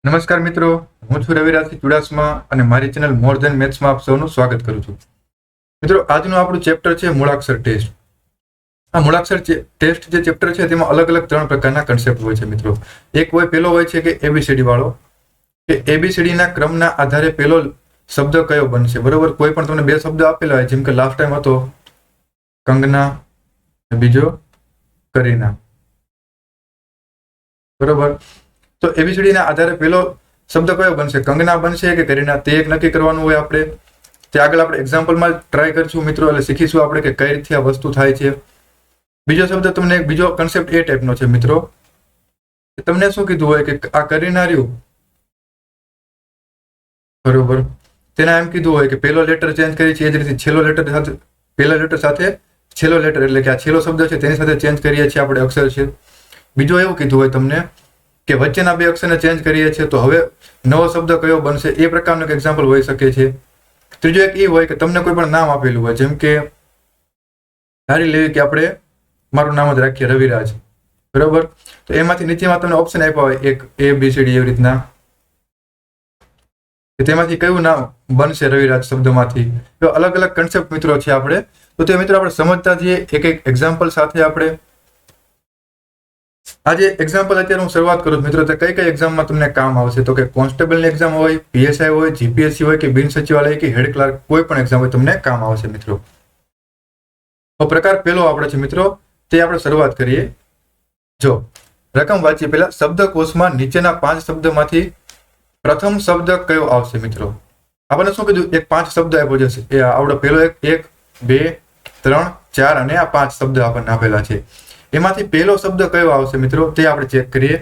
નમસ્કાર મિત્રો, હું છું રવિરાજસિંહ ચુડાસમા અને મારી ચેનલ મોર ધેન મેથ્સમાં આપ સૌનું સ્વાગત કરું છું. મિત્રો, આજનું આપણું ચેપ્ટર છે મૂળાક્ષર ટેસ્ટ. આ મૂળાક્ષર ટેસ્ટ જે ચેપ્ટર છે તેમાં અલગ અલગ 3 પ્રકારના કન્સેપ્ટ હોય છે મિત્રો. એક હોય પેલો હોય છે કે એબીસીડી વાળો, કે એબીસીડી ના ક્રમના આધારે પેલો શબ્દ કયો બનશે. બરોબર, કોઈ પણ તમને બે શબ્દ આપેલા હોય, જેમ કે લાસ્ટ ટાઈમ હતો કંગના, બીજો કરીના. બરોબર, તો એબીસીડી ના આધારે પેલો શબ્દ કયો બનશે, કંગના બનશે કે કરીના, તે એક નક્કી કરવાનું હોય આપણે. તે આગળ આપણે એક્ઝામ્પલમાં ટ્રાય કરીશું મિત્રો, એટલે શીખીશું આપણે કે કઈ રીતે આ વસ્તુ થાય છે. બીજો શબ્દ તમને બીજો કન્સેપ્ટ એ ટાઈપનો છે મિત્રો, તમને શું કીધું હોય કે આ કરીના રહ્યું, બરોબર, તેના એમ કીધું હોય કે પેલો લેટર ચેન્જ કરી છે, એ જ રીતે છેલ્લો લેટર સાથે પેલા લેટર સાથે છેલ્લો લેટર, એટલે કે આ છેલ્લો શબ્દ છે તેની સાથે ચેન્જ કરીએ છીએ આપણે અક્ષર છે. બીજો એવું કીધું હોય તમને કે વચ્ચેના બે અક્ષરને ચેન્જ કરીએ છીએ તો હવે નવો શબ્દ કયો બનશે, એ પ્રકારનું એક્ઝામ્પલ હોઈ શકે છે. ત્રીજો એક એ હોય કે તમને કોઈ પણ નામ આપેલું હોય, જેમ કે ધારી લેવી કે આપણે મારું નામ જ રાખીએ રવિરાજ, બરોબર, તો એમાંથી નીચેમાં તમને ઓપ્શન આપ્યા હોય એક ABCD એવી રીતના, કે તેમાંથી કયું નામ બનશે રવિરાજ શબ્દમાંથી. તો અલગ અલગ કન્સેપ્ટ મિત્રો છે આપણે, તો તે મિત્રો આપણે સમજતા જઈએ એક એક એક્ઝામ્પલ સાથે. આપણે આજે એક્ઝામ્પલ અત્યારે હું શરૂઆત કરું છું મિત્રો, તો કઈ કઈ એક્ઝામમાં તમને કામ આવશે, તો કે કોન્સ્ટેબલની એક્ઝામ હોય, PSI હોય, GPSC હોય કે બિન સચિવાલય કે હેડ ક્લાર્ક, કોઈ પણ એક્ઝામ હોય તમને કામ આવશે મિત્રો. તો પ્રકાર પહેલો આપણે છે મિત્રો, તે આપણે શરૂઆત કરીએ. જો રકમ વાંચીએ પહેલા, શબ્દકોશમાં નીચેના 5 શબ્દમાંથી પ્રથમ શબ્દ કયો આવશે મિત્રો. આપણને શું કીધું, એક 5 શબ્દ આપ્યો છે, એ આવડો પહેલો 1 2 3 4 અને આ 5 શબ્દ આપણને આપેલા છે. એમાંથી પહેલો શબ્દ કયો આવશે મિત્રો, તે આપણે ચેક કરીએ.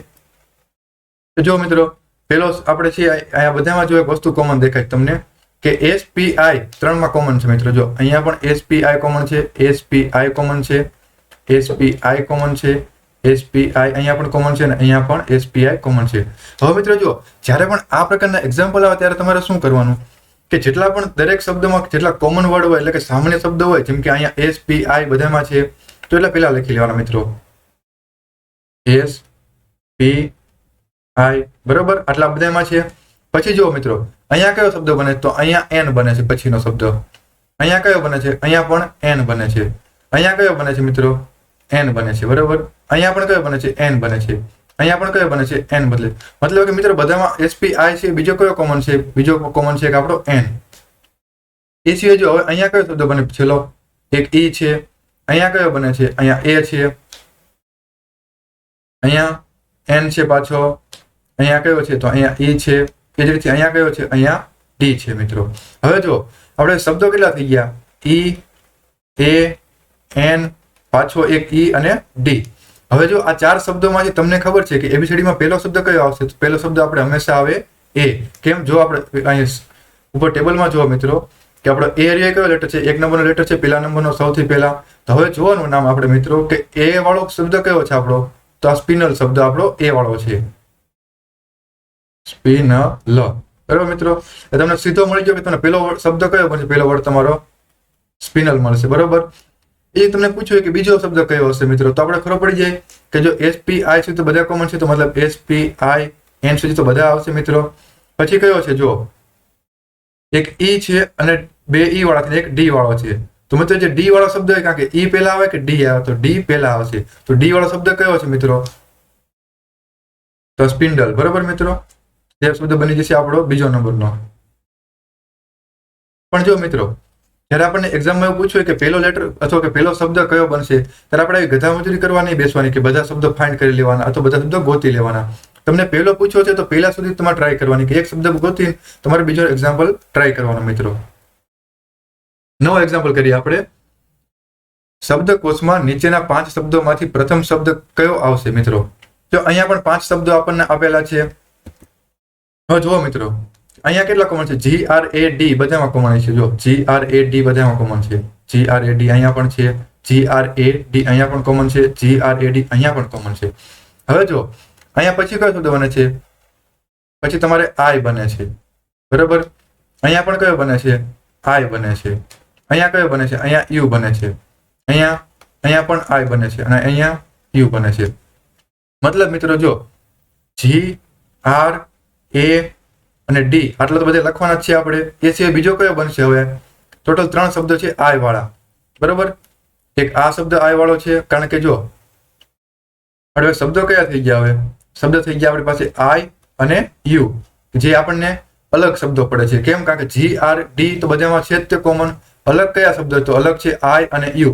જો મિત્રો, પહેલો આપણે છે અહીંયા બધામાં જો એક વસ્તુ કોમન દેખાય તમને કે SPI 3માં કોમન છે મિત્રો. જો અહીંયા પણ SPI કોમન છે, SPI કોમન છે, SPI કોમન છે, SPI અહીંયા પણ કોમન છે અને અહીંયા પણ SPI કોમન છે. હવે મિત્રો જો જ્યારે પણ આ પ્રકારના એક્ઝામ્પલ આવે ત્યારે તમારે શું કરવાનું કે જેટલા પણ દરેક શબ્દમાં જેટલા કોમન વર્ડ હોય, એટલે કે સામાન્ય શબ્દ હોય, જેમ કે અહીંયા SPI બધામાં છે, તો એટલે પેલા લખી લેવાના મિત્રો, SPI, બરોબર, આટલા બધામાં છે. પછી જુઓ મિત્રો, અહીંયા કયો શબ્દ બને, તો અહીંયા N બને છે પછીનો શબ્દ. અહીંયા કયો બને છે, અહીંયા પણ N બને છે. અહીંયા કયો બને છે મિત્રો, N બને છે, બરોબર. અહીંયા પણ કયો બને છે, N બને છે. અહીંયા પણ કયો બને છે, N બદલે. મતલબ કે મિત્રો બધામાં SPI છે. બીજો કયો કોમન છે, બીજો કોમન છે કે આપણો N. એ સિવાય જો હવે અહીંયા કયો શબ્દ બને, છેલ્લો એક E છે. અહીંયા કયો બને છે, અહીંયા A છે, અહીંયા N છે પાછો, અહીંયા કયો છે, તો અહીંયા E છે. એ જ રીતે અહીંયા કયો છે, અહીંયા D છે મિત્રો. હવે જો આપણે શબ્દો કેટલા થઈ ગયા, E, A, N, પાછો એક E અને D. હવે જો આ 4 શબ્દોમાંથી તમને ખબર છે કે એબીસીડીમાં પહેલો શબ્દ કયો આવશે, તો પહેલો શબ્દ આપણે હંમેશા આવે A. કેમ, જો આપણે અહીંયા ઉપર ટેબલમાં જુઓ મિત્રો કે આપણો A કયો લેટર છે, 1 નંબરનો લેટર છે, પહેલા નંબરનો સૌથી પહેલા. તો હવે જોવાનું નામ આપણે મિત્રો કે A વાળો શબ્દ કયો છે આપણો, તો આ સ્પિનલ શબ્દ આપણો A વાળો છે, સ્પિનલ. બરાબર મિત્રો, તમને સીધો મળી ગયો કે તમને પહેલો શબ્દ કયો બનશે, પહેલો વર્ડ તમારો સ્પિનલ મળશે, બરોબર. એ તમને પૂછ્યું કે બીજો શબ્દ કયો હશે મિત્રો, તો આપણે ખબર પડી જાય કે જો SPI સુધી તો બધા કોમન છે, તો મતલબ SPI N સુધી તો બધા આવશે મિત્રો. પછી કયો છે, જો એક E છે અને 2 E વાળા છે, એક D વાળો છે. તો મિત્રો જે D વાળો શબ્દ હોય, કારણ કે E પહેલા આવે કે D આવે, તો D પહેલા આવશે. તો D વાળો શબ્દ કયો છે મિત્રો, તો સ્પિન્ડલ, બરોબર મિત્રો. તે શબ્દ બની જશે આપણો બીજો નંબરનો. પણ જો મિત્રો જ્યારે આપણને એક્ઝામમાં એવું પૂછ્યું કે પહેલો લેટર અથવા કે પહેલો શબ્દ કયો બનશે, ત્યારે આપણે ગધા મજૂરી કરવા નહીં બેસવાની કે બધા શબ્દો ફાઇન્ડ કરી લેવાના અથવા બધા શબ્દો ગોતી લેવાના. તમને પહેલો પૂછ્યો છે તો પહેલા સુધી તમારે ટ્રાય કરવાની, કે એક શબ્દ ગોતી તમારે બીજો એક્ઝામ્પલ ટ્રાય કરવાનો મિત્રો. નવો એક્ઝામ્પલ કરીએ આપણે. શબ્દકોશમાં નીચેના 5 શબ્દોમાંથી પ્રથમ શબ્દ કયો આવશે મિત્રો. જો અહીંયા પણ 5 શબ્દો આપણને આપેલા છે. હવે જુઓ મિત્રો, અહીંયા કેટલા કોમન છે, GRAD બધામાં કોમન છે. જો GRAD બધામાં કોમન છે, GRAD અહીંયા પણ છે, GRAD અહીંયા પણ કોમન છે, GRAD અહીંયા પણ કોમન છે. હવે જો અહીંયા પછી કયો શબ્દ બને છે, પછી તમારે I બને છે, બરાબર. અહીંયા પણ કયો બને છે, I બને છે. અહીંયા કયો બને છે, અહીંયા U બને છે. અહીંયા પણ I બને છે અને અહીંયા U બને છે. મતલબ મિત્રો જો GRAD એ અને ડી આટલા તો બધા લખવાના જ છે આપણે. એ સિવાય બીજો કયો બનશે? હવે ટોટલ 3 શબ્દો છે આઈ વાળા, બરોબર. એક આ શબ્દ આઈ વાળો છે, કારણ કે જો હવે શબ્દો કયા થઈ ગયા? હવે શબ્દ થઈ ગયા આપણી પાસે આઈ અને યુ, જે આપણને અલગ શબ્દો પડે છે. કેમ? કારણ કે જી આર ડી તો બધામાં છે જ તે કોમન. અલગ કયા શબ્દો? તો અલગ છે આઈ અને યુ.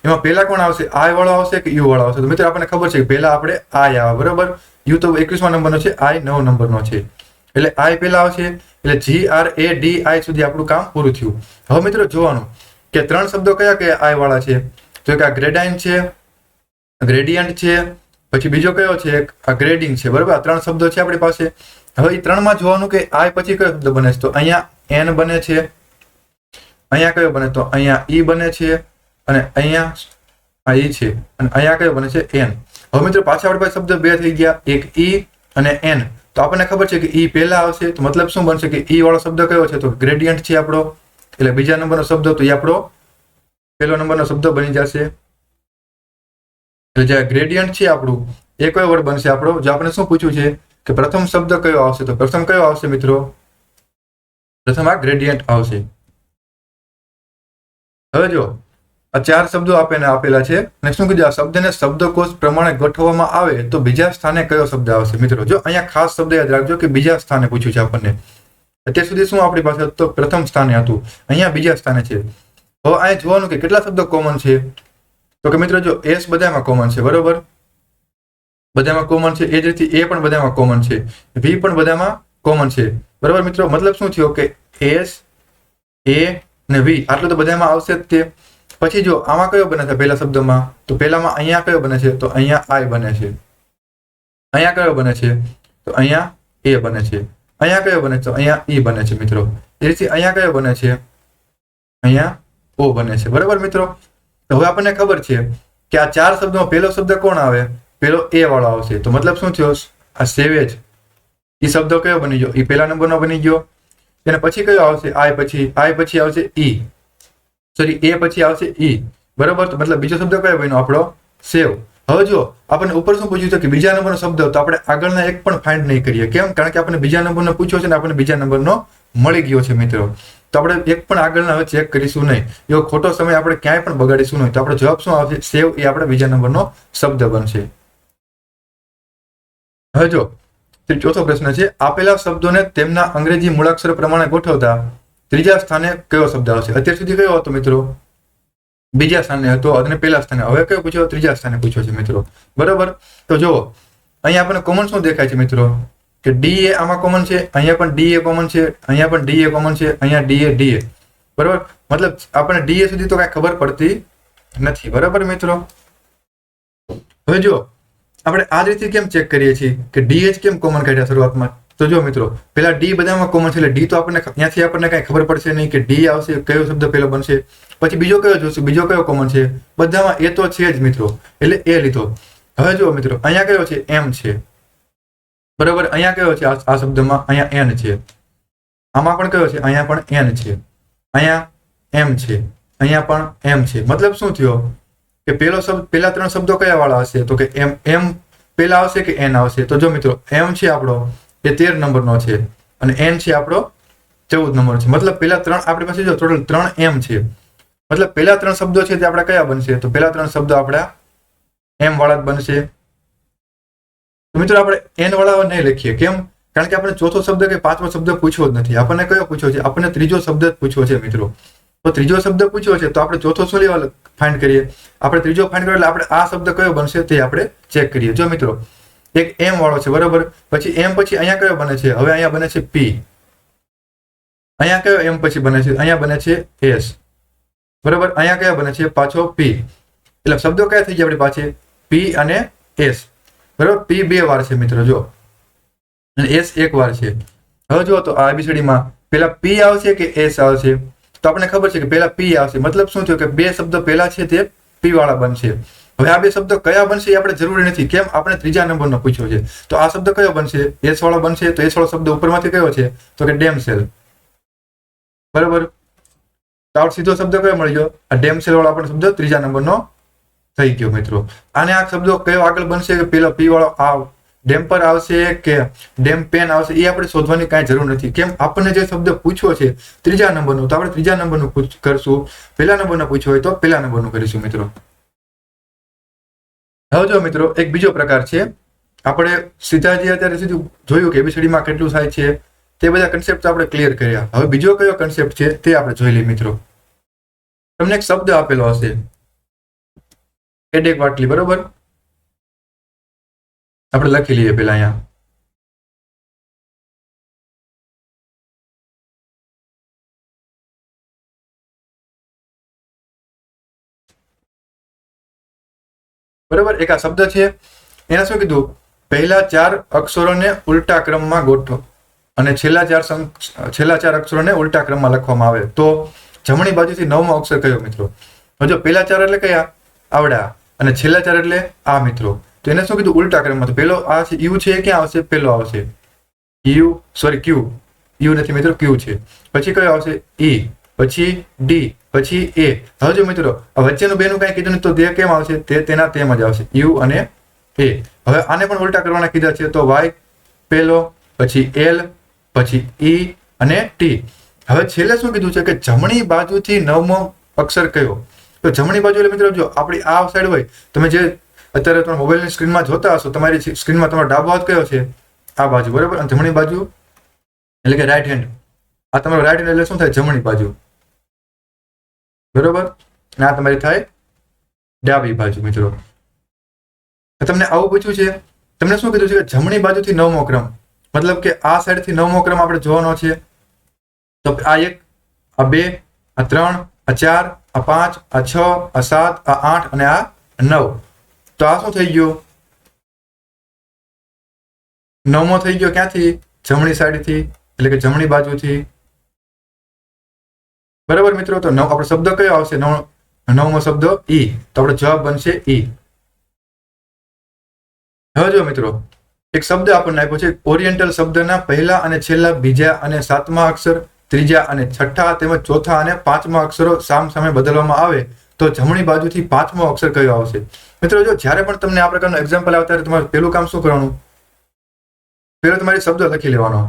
એમાં પહેલા કોણ આવશે? આઈ વાળો આવશે કે યુ વાળો આવશે? તો મિત્રો આપણને ખબર છે કે પહેલા આપણે આઈ આવે, બરોબર. યુ તો 21મા નંબરનો છે, આઈ 9 નંબરનો છે, એટલે આઈ પહેલા આવશે. એટલે જી આર એ ડી આઈ સુધી આપણું કામ પૂરું થયું. હવે મિત્રો જોવાનું કે 3 શબ્દો કયા કયા આઈ વાળા છે? તો એક આ ગ્રેડાઇન છે, ગ્રેડિયન્ટ છે, પછી બીજો કયો છે? આ ગ્રેડિંગ છે, બરોબર. આ 3 શબ્દો છે આપણી પાસે. હવે એ 3માં જોવાનું કે આઈ પછી કયો શબ્દ બને છે? તો અહીંયા એન બને છે, અહીંયા કયો બને? તો અહીંયા ઈ બને છે, અને અહીંયા આ ઈ છે, અને અહીંયા કયો બને છે? એન. હવે મિત્રો પાછા આપણી પાસે શબ્દ 2 થઈ ગયા, એક ઈ અને એન. તો આપણને ખબર છે કે ઈ પહેલા આવશે, તો મતલબ શું બનશે કે ઈ વાળો શબ્દ કયો છે? તો ગ્રેડિયન્ટ છે આપણો, એટલે બીજા નંબરનો શબ્દ તો એ આપણો પહેલો નંબરનો શબ્દ બની જશે. એટલે જે ગ્રેડિયન્ટ છે આપણું એ કયો વર્ડ બનશે આપણો? જો આપણે શું પૂછ્યું છે કે પ્રથમ શબ્દ કયો આવશે? તો પ્રથમ કયો આવશે મિત્રો? પ્રથમ આ ગ્રેડિયન્ટ આવશે. હવે જો આ 4 શબ્દો આપેલા છે, અને શું કીધું? આ શબ્દને શબ્દકોશ પ્રમાણે ગોઠવવામાં આવે તો બીજા સ્થાને કયો શબ્દ આવશે? મિત્રો જો અહીંયા ખાસ શબ્દ યાદ રાખજો કે બીજા સ્થાને પૂછ્યું છે આપણને. અત્યાર સુધી શું આપણી પાસે તો પ્રથમ સ્થાને હતું, અહીંયા બીજા સ્થાને છે. હવે અહીંયા જોવાનું કે કેટલા શબ્દો કોમન છે? તો કે મિત્રો જો એસ બધામાં કોમન છે, બરોબર. બધામાં કોમન છે. એ જ રીતે એ પણ બધામાં કોમન છે, વી પણ બધામાં કોમન છે, બરોબર મિત્રો. મતલબ શું થયો કે એસ, એ ને વી આટલું તો બધામાં આવશે જ તે. પછી જો આમાં કયો બને છે પહેલા શબ્દમાં? તો પહેલામાં અહીંયા કયો બને છે? તો અહીંયા આઈ બને છે. અહીંયા કયો બને છે? તો અહીંયા એ બને છે. અહીંયા કયો બને છે? તો અહીંયા ઈ બને છે મિત્રો. એ રીતે અહીંયા કયો બને છે? અહીંયા ઓ બને છે, બરોબર મિત્રો. તો હવે આપણને ખબર છે કે આ 4 શબ્દોમાં પહેલો શબ્દ કોણ આવે? પહેલો એ વાળો આવશે. તો મતલબ શું થયો? આ સેવેજ એ શબ્દ કયો બની ગયો? એ પહેલા નંબરનો બની ગયો. એને પછી કયો આવશે? આઈ પછી આવશે ઈ, સોરી એ પછી આવશે ઈ, બરોબર. તો મતલબ બીજો શબ્દ કયો બન્યો આપણો? સેવ. હવે જો આપણને ઉપર શું પૂછ્યું છે કે બીજા નંબરનો શબ્દ, તો આપણે આગળના એક પણ ફાઇન્ડ નહીં કરીએ. કેમ? કારણ કે આપણે બીજા નંબરનો પૂછ્યો છે ને આપણને બીજા નંબરનો મળી ગયો છે મિત્રો. તો આપણે એક પણ આગળના હવે ચેક કરીશું નહીં. એવો ખોટો સમય આપણે ક્યાંય પણ બગાડીશું નહીં. તો આપણો જવાબ શું આવશે? સેવ એ આપણે બીજા નંબરનો શબ્દ બનશે. હવે જો ચોથો પ્રશ્ન છે, આપેલા શબ્દોને તેમના અંગ્રેજી મૂળાક્ષર પ્રમાણે ગોઠવતા ત્રીજા સ્થાને કયો શબ્દ આવશે? અત્યાર સુધી કયો હતો મિત્રો? બીજા સ્થાને હતો, અને પહેલા સ્થાને. હવે કયો પૂછ્યો? ત્રીજા સ્થાને પૂછ્યો છે મિત્રો, બરોબર. તો જુઓ અહીંયા આપણને કોમન શું દેખાય છે મિત્રો? કે ડી એ આમાં કોમન છે, અહીંયા પણ ડી એ કોમન છે, અહીંયા પણ ડી એ કોમન છે, અહીંયા ડી એ, બરોબર. મતલબ આપણને ડી એ સુધી તો કાંઈ ખબર પડતી નથી, બરોબર મિત્રો. હવે જો આપણે આ રીતે કેમ ચેક કરીએ છીએ કે ડીએચ કેમ કોમન કાઢ્યા શરૂઆતમાં? તો જો મિત્રો પેલા ડી બધામાં કોમન છે, એટલે ડી તો ત્યાંથી આપણને કાંઈ ખબર પડશે નહીં કે ડી આવશે, કયો શબ્દ પહેલો બનશે. પછી બીજો કયો જોશું? બીજો કયો કોમન છે? બધામાં એ તો છે જ મિત્રો, એટલે એ લીધો. હવે જો મિત્રો અહીંયા કયો છે? એમ છે, બરોબર. અહીંયા કયો છે? આ શબ્દમાં અહીંયા એન છે. આમાં પણ કયો છે? અહીંયા પણ એન છે. અહીંયા એમ છે, અહીંયા પણ એમ છે. મતલબ શું થયો કે પેલા 3 શબ્દો કયા વાળા હશે? તો કે એમ પેલા આવશે કે એન આવશે? તો જો મિત્રો એમ છે આપણો એ 13 નંબરનો છે, અને એન છે આપણો 14 નંબર છે. મતલબ પેલા 3 આપણી પાસે જો ટોટલ 3 એમ છે. મતલબ પેલા 3 શબ્દો છે તે આપણા કયા બનશે? તો પેલા 3 શબ્દો આપણા એમ વાળા જ બનશે. તો મિત્રો આપણે એન વાળા નહીં લખીએ. કેમ? કારણ કે આપણે ચોથો શબ્દ કે પાંચમો શબ્દ પૂછ્યો જ નથી. આપણને કયો પૂછ્યો છે? આપણને ત્રીજો શબ્દ જ પૂછ્યો છે મિત્રો. તો ત્રીજો શબ્દ પૂછ્યો છે, તો આપણે ચોથો શું લેવા ફાઇન્ડ કરીએ? આપણે ત્રીજો ફાઇન્ડ કરીએ એટલે આપણે આ શબ્દ કયો બનશે તે આપણે ચેક કરીએ. જો મિત્રો એક એમ વાળો છે, બરોબર. પછી એમ પછી અહીંયા કયો બને છે? હવે અહીંયા બને છે પી. અહીંયા કયો એમ પછી બને છે? અહીંયા બને છે એસ, બરોબર. અહીંયા કયા બને છે? પાછો પી. એટલે શબ્દો કયા થઈ ગયા આપણી પાસે? પી અને એસ, બરોબર. પી 2 વાર છે મિત્રો જો, અને એસ 1 વાર છે. હવે જો તો આ ABCD માં પેલા પી આવશે કે એસ આવશે? તો આપણને ખબર છે કે પેલા પી આવશે. મતલબ શું થયું કે 2 શબ્દો પેલા છે તે પી વાળા બનશે. હવે આ 2 શબ્દો કયા બનશે એ આપણે જરૂરી નથી. કેમ? આપણે ત્રીજા નંબરનો પૂછ્યો છે. તો આ શબ્દ કયો બનશે? એસ વાળો બનશે. તો એસ વાળો શબ્દ ઉપરમાંથી કયો છે? તો કે ડેમસેલ, બરોબર. તો આ સીધો શબ્દ કયો મળી ગયો? આ ડેમસેલ વાળો આપણો શબ્દ ત્રીજા નંબરનો થઈ ગયો મિત્રો. આને આ શબ્દો કયો આગળ બનશે? કે પેલો પી વાળો આ ડેમ્પર આવશે કે ડેમ્પેન આવશે એ આપણે શોધવાની કાંઈ જરૂર નથી. કેમ? આપણને જે શબ્દ પૂછ્યો છે ત્રીજા નંબરનું, તો આપણે ત્રીજા નંબરનું કરશું. પહેલા નંબરનો પૂછ્યો હોય તો પહેલા નંબરનું કરીશું મિત્રો. હવે જો મિત્રો એક બીજો પ્રકાર છે. આપણે સીધા જે અત્યારે સીધું જોયું કે એબીસીડીમાં કેટલું થાય છે તે બધા કન્સેપ્ટ આપણે ક્લિયર કર્યા. હવે બીજો કયો કન્સેપ્ટ છે તે આપણે જોઈ લઈએ મિત્રો. તમને એક શબ્દ આપેલો હશે, એડેક વાટલી, બરોબર? આપણે લખી લઈએ પેલા અહીંયા. બરોબર, એક આ શબ્દ છે. એને શું કીધું? પહેલા 4 અક્ષરોને ઉલટા ક્રમમાં ગોઠવો અને છેલ્લા ચાર અક્ષરોને ઉલટા ક્રમમાં લખવામાં આવે તો જમણી બાજુથી 9મો અક્ષર કયો મિત્રો? જો પહેલા 4 એટલે કયા? આવડા. અને છેલ્લા 4 એટલે આ મિત્રો. તો એને શું કીધું? ઉલટા ક્રમમાં. તો પેલો આ છે યુ છે, એ ક્યાં આવશે? પેલો આવશે યુ, સોરી ક્યુ. યુ નથી મિત્રો, ક્યુ છે. પછી કયો આવશે? ઈ, પછી ડી, પછી એ. હવે જો મિત્રો આ વચ્ચેનું બેનું કાંઈ કીધું નહીં તો તે કેમ આવશે? તે તેના તેમ જ આવશે, યુ અને એ. હવે આને પણ ઉલટા કરવાના કીધા છે તો વાય પેલો, પછી એલ, પછી ઈ અને ટી. હવે છેલ્લે શું કીધું છે કે જમણી બાજુથી 9મો અક્ષર કયો? તો જમણી બાજુ એટલે મિત્રો જો આપણી આ સાઈડ હોય, તમે જે અત્યારે તમે મોબાઈલની સ્ક્રીનમાં જોતા હશો, તમારી સ્ક્રીનમાં તમારો ડાબો હાથ કયો છે? આ બાજુ, બરોબર? અને જમણી બાજુ એટલે કે રાઈટ હેન્ડ. આ તમારો રાઈટ હેન્ડ એટલે શું થાય? જમણી બાજુ, બરોબર? અને આ તમારી થાય ડાબી બાજુ મિત્રો. તમને આવું પૂછ્યું છે, તમને શું કીધું છે કે જમણી બાજુથી 9મો ક્રમ, મતલબ કે આ સાઈડથી 9મો ક્રમ આપણે જોવાનો છે. તો આ 1, આ 2, આ 3, આ 4, આ 5, આ 6, આ 7, આ 8 અને આ 9. તો આ શું થઈ ગયું? 9મો થઈ ગયો. ક્યાંથી? જમણી સાઈડથી, એટલે કે જમણી બાજુથી, બરાબર મિત્રો? તો આપણો શબ્દ કયો આવશે? 9મો શબ્દ ઈ. તો આપણો જવાબ બનશે ઈ. હવે જો મિત્રો એક શબ્દ આપણને આપ્યો છે, ઓરિએન્ટલ શબ્દના પહેલા અને છેલ્લા, બીજા અને સાતમા અક્ષર, ત્રીજા અને છઠ્ઠા તેમજ ચોથા અને પાંચમા અક્ષરો સામસામે બદલવામાં આવે તો જમણી બાજુથી 5મો અક્ષર કયો આવશે? મિત્રો જો જ્યારે પણ તમને આ પ્રકારનું એક્ઝામ્પલ આવે ત્યારે તમારે પેલું કામ શું કરવાનું? પેલો તમારે શબ્દ લખી લેવાનો,